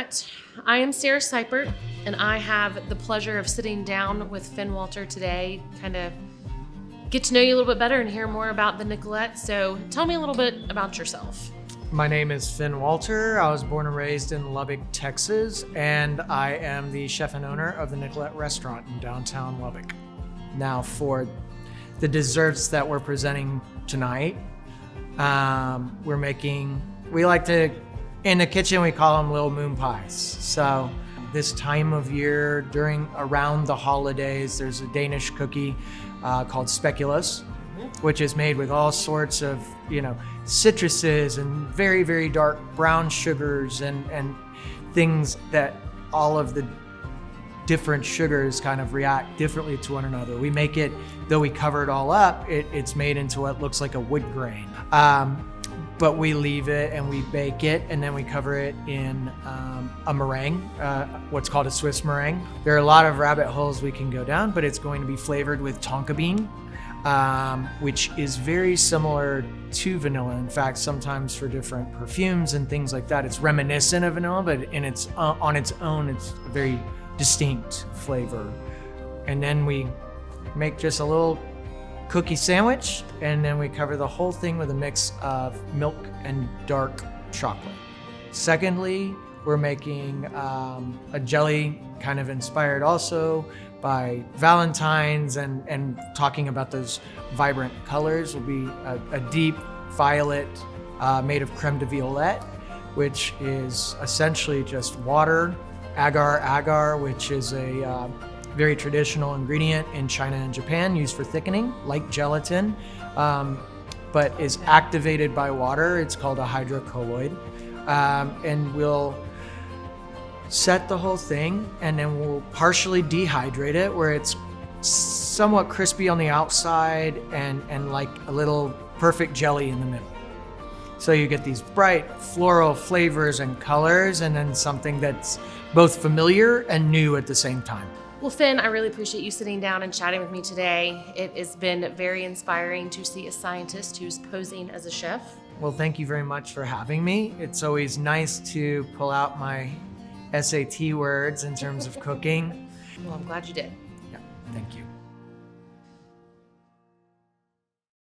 Nicolette. I am Sarah Seipert, and I have the pleasure of sitting down with Finn Walter today, kind of get to know you a little bit better and hear more about the Nicolette. So tell me a little bit about yourself. My name is Finn Walter. I was born and raised in Lubbock, Texas, and I am the chef and owner of the Nicolette restaurant in downtown Lubbock. Now for the desserts that we're presenting tonight, we like to, in the kitchen, we call them little moon pies. So this time of year, around the holidays, there's a Danish cookie called speculoos, which is made with all sorts of, citruses and very, very dark brown sugars and things that all of the different sugars kind of react differently to one another. We make it, though we cover it all up, it's made into what looks like a wood grain. But we leave it and we bake it, and then we cover it in a meringue, what's called a Swiss meringue. There are a lot of rabbit holes we can go down, but it's going to be flavored with tonka bean, which is very similar to vanilla. In fact, sometimes for different perfumes and things like that, it's reminiscent of vanilla, but on its own, it's a very distinct flavor. And then we make just a little cookie sandwich, and then we cover the whole thing with a mix of milk and dark chocolate. Secondly, we're making a jelly kind of inspired also by Valentine's and talking about those vibrant colors. Will be a deep violet made of creme de violette, which is essentially just water, agar, which is a very traditional ingredient in China and Japan, used for thickening, like gelatin, but is activated by water. It's called a hydrocolloid. And we'll set the whole thing, and then we'll partially dehydrate it where it's somewhat crispy on the outside and like a little perfect jelly in the middle. So you get these bright floral flavors and colors, and then something that's both familiar and new at the same time. Well, Finn, I really appreciate you sitting down and chatting with me today. It has been very inspiring to see a scientist who's posing as a chef. Well, thank you very much for having me. It's always nice to pull out my SAT words in terms of cooking. Well, I'm glad you did. Yeah, thank you.